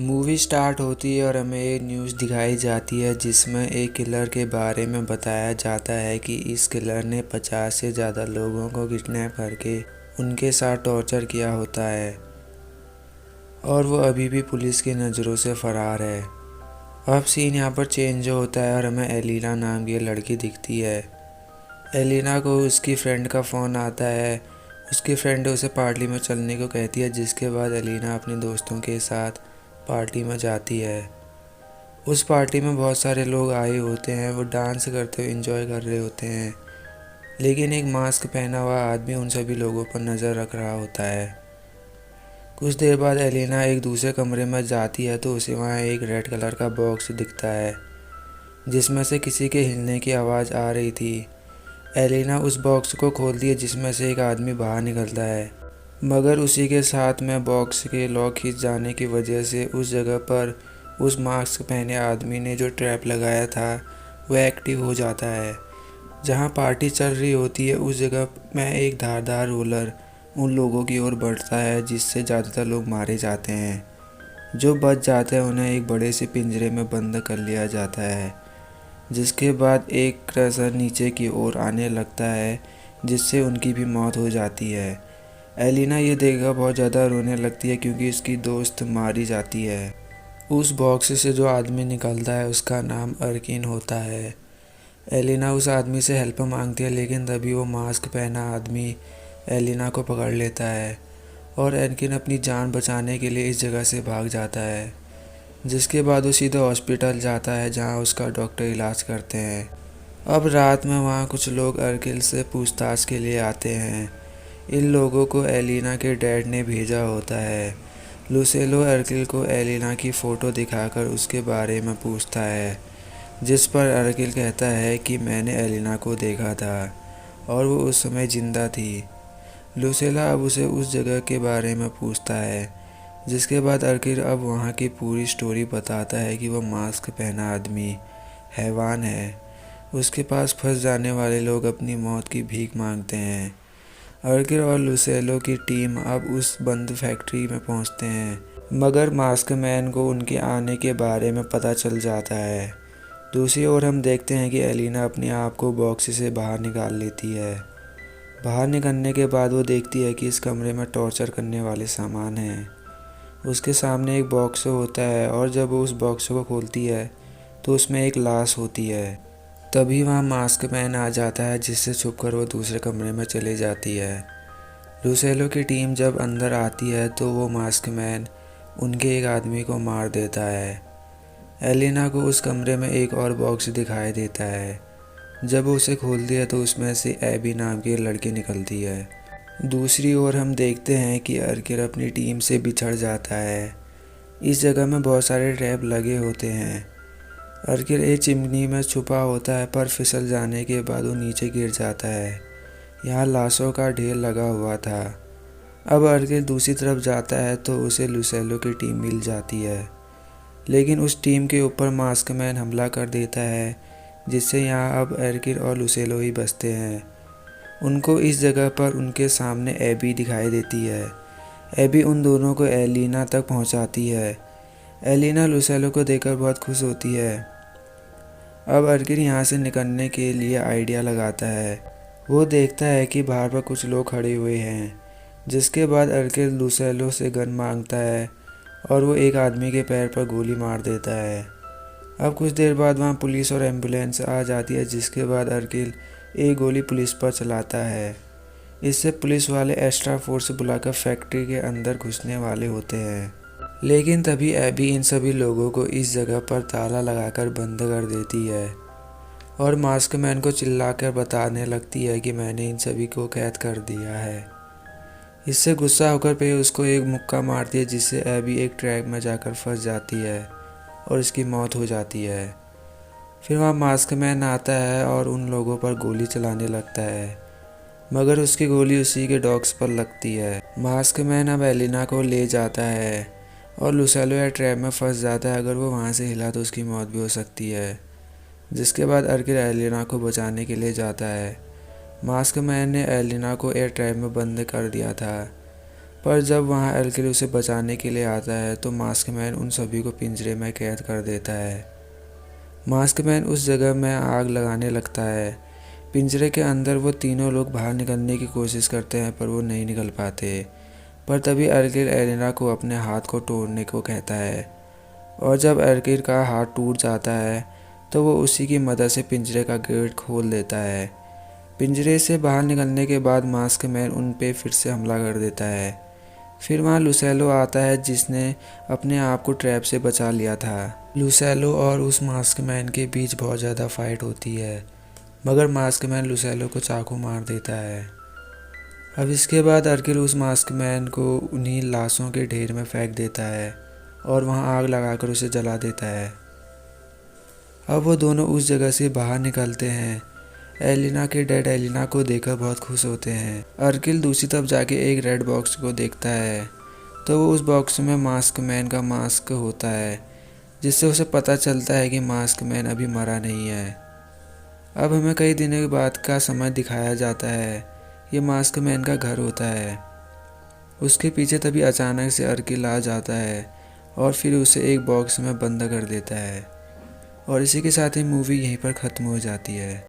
Movie start होती है और हमें एक न्यूज़ दिखाई जाती है जिसमें एक किलर के बारे में बताया जाता है कि इस किलर ने 50 से ज़्यादा लोगों को किडनैप करके उनके साथ टॉर्चर किया होता है और वो अभी भी पुलिस की नज़रों से फ़रार है। अब सीन यहाँ पर चेंज होता है और हमें एलिना नाम की लड़की दिखती है। एलिना को उसकी फ्रेंड का फ़ोन आता है। उसकी फ्रेंड उसे पार्टी में चलने को कहती है, जिसके बाद एलिना अपने दोस्तों के साथ पार्टी में जाती है। उस पार्टी में बहुत सारे लोग आए होते हैं। वो डांस करते हुए एंजॉय कर रहे होते हैं, लेकिन एक मास्क पहना हुआ आदमी उन सभी लोगों पर नज़र रख रहा होता है। कुछ देर बाद एलिना एक दूसरे कमरे में जाती है तो उसे वहाँ एक रेड कलर का बॉक्स दिखता है जिसमें से किसी के हिलने की आवाज़ आ रही थी। एलिना उस बॉक्स को खोलती है जिसमें से एक आदमी बाहर निकलता है, मगर उसी के साथ में बॉक्स के लॉक खिंच जाने की वजह से उस जगह पर उस मास्क पहने आदमी ने जो ट्रैप लगाया था वह एक्टिव हो जाता है। जहां पार्टी चल रही होती है उस जगह में एक धारदार रोलर उन लोगों की ओर बढ़ता है, जिससे ज़्यादातर लोग मारे जाते हैं। जो बच जाते हैं उन्हें एक बड़े से पिंजरे में बंद कर लिया जाता है, जिसके बाद एक क्रशर नीचे की ओर आने लगता है जिससे उनकी भी मौत हो जाती है। एलिना ये देखकर बहुत ज़्यादा रोने लगती है क्योंकि उसकी दोस्त मारी जाती है। उस बॉक्स से जो आदमी निकलता है उसका नाम अर्किन होता है। एलिना उस आदमी से हेल्प मांगती है, लेकिन तभी वो मास्क पहना आदमी एलिना को पकड़ लेता है और अर्किन अपनी जान बचाने के लिए इस जगह से भाग जाता है। जिसके बाद वो सीधा हॉस्पिटल जाता है जहां उसका डॉक्टर इलाज करते हैं। अब रात में वहां कुछ लोग अर्किल से पूछताछ के लिए आते हैं। इन लोगों को एलिना के डैड ने भेजा होता है। लुसेलो अर्किल को एलिना की फ़ोटो दिखाकर उसके बारे में पूछता है, जिस पर अर्किल कहता है कि मैंने एलिना को देखा था और वो उस समय ज़िंदा थी। लुसेला अब उसे उस जगह के बारे में पूछता है, जिसके बाद अर्किल अब वहाँ की पूरी स्टोरी बताता है कि वह मास्क पहना आदमी हैवान है। उसके पास फंस जाने वाले लोग अपनी मौत की भीख मांगते हैं। अर्किल और लुसेलो की टीम अब उस बंद फैक्ट्री में पहुंचते हैं, मगर मास्क मैन को उनके आने के बारे में पता चल जाता है। दूसरी ओर हम देखते हैं कि एलिना अपने आप को बॉक्स से बाहर निकाल लेती है। बाहर निकलने के बाद वो देखती है कि इस कमरे में टॉर्चर करने वाले सामान हैं। उसके सामने एक बॉक्स होता है और जब वो उस बॉक्स को खोलती है तो उसमें एक लाश होती है। तभी वहाँ मास्क मैन आ जाता है, जिससे छुपकर वो दूसरे कमरे में चली जाती है। लुसेलो की टीम जब अंदर आती है तो वो मास्क मैन उनके एक आदमी को मार देता है। एलिना को उस कमरे में एक और बॉक्स दिखाई देता है। जब वो उसे खोलती है तो उसमें से एबी नाम की लड़की निकलती है। दूसरी ओर हम देखते हैं कि अर्किल अपनी टीम से बिछड़ जाता है। इस जगह में बहुत सारे ट्रैप लगे होते हैं। अर्किल एक चिमनी में छुपा होता है, पर फिसल जाने के बाद वो नीचे गिर जाता है। यहाँ लाशों का ढेर लगा हुआ था। अब अर्किल दूसरी तरफ जाता है तो उसे लुसेलो की टीम मिल जाती है, लेकिन उस टीम के ऊपर मास्क मैन हमला कर देता है, जिससे यहाँ अब अर्किल और लुसेलो ही बचते हैं। उनको इस जगह पर उनके सामने एबी दिखाई देती है। एबी उन दोनों को एलिना तक पहुंचाती है। एलिना लुसेलो को देखकर बहुत खुश होती है। अब अर्किल यहाँ से निकलने के लिए आइडिया लगाता है। वो देखता है कि बाहर पर कुछ लोग खड़े हुए हैं, जिसके बाद अर्किल लुसेलो से गन मांगता है और वो एक आदमी के पैर पर गोली मार देता है। अब कुछ देर बाद वहाँ पुलिस और एम्बुलेंस आ जाती है, जिसके बाद अर्किल एक गोली पुलिस पर चलाता है। इससे पुलिस वाले एक्स्ट्रा फोर्स बुलाकर फैक्ट्री के अंदर घुसने वाले होते हैं, लेकिन तभी एबी इन सभी लोगों को इस जगह पर ताला लगाकर बंद कर देती है और मास्क मैन को चिल्लाकर बताने लगती है कि मैंने इन सभी को कैद कर दिया है। इससे गुस्सा होकर पे उसको एक मुक्का मारती है, जिससे एबी एक ट्रैक में जाकर फंस जाती है और इसकी मौत हो जाती है। फिर वहाँ मास्क मैन आता है और उन लोगों पर गोली चलाने लगता है, मगर उसकी गोली उसी के डॉग्स पर लगती है। मास्क मैन अब एलिना को ले जाता है और लुसेलो या ट्रैप में फंस जाता है। अगर वो वहाँ से हिला तो उसकी मौत भी हो सकती है। जिसके बाद अर्किल एलिना को बचाने के लिए जाता है। मास्क मैन ने एलिना को एयर ट्रैप में बंद कर दिया था। पर जब वहाँ अर्किल उसे बचाने के लिए आता है तो मास्कमैन उन सभी को पिंजरे में कैद कर देता है। मास्कमैन उस जगह में आग लगाने लगता है। पिंजरे के अंदर वो तीनों लोग बाहर निकलने की कोशिश करते हैं पर वो नहीं निकल पाते। पर तभी अर्किल एलिना को अपने हाथ को तोड़ने को कहता है और जब अर्किल का हाथ टूट जाता है तो वो उसी की मदद से पिंजरे का गेट खोल देता है। पिंजरे से बाहर निकलने के बाद मास्कमैन उन पे फिर से हमला कर देता है। फिर वहाँ लुसेलो आता है जिसने अपने आप को ट्रैप से बचा लिया था। लुसेलो और उस मास्कमैन के बीच बहुत ज़्यादा फाइट होती है मगर मास्कमैन लुसेलो को चाकू मार देता है। अब इसके बाद अर्किल उस मास्कमैन को उन्हीं लाशों के ढेर में फेंक देता है और वहाँ आग लगाकर उसे जला देता है। अब वो दोनों उस जगह से बाहर निकलते हैं। एलिना के डेड एलिना को देखकर बहुत खुश होते हैं। अर्किल दूसरी तरफ जाके एक रेड बॉक्स को देखता है तो वो उस बॉक्स में मास्कमैन का मास्क होता है जिससे उसे पता चलता है कि मास्कमैन अभी मरा नहीं है। अब हमें कई दिनों के बाद का समय दिखाया जाता है। ये मास्कमैन का घर होता है। उसके पीछे तभी अचानक से अर्किल आ जाता है और फिर उसे एक बॉक्स में बंद कर देता है और इसी के साथ ही मूवी यहीं पर ख़त्म हो जाती है।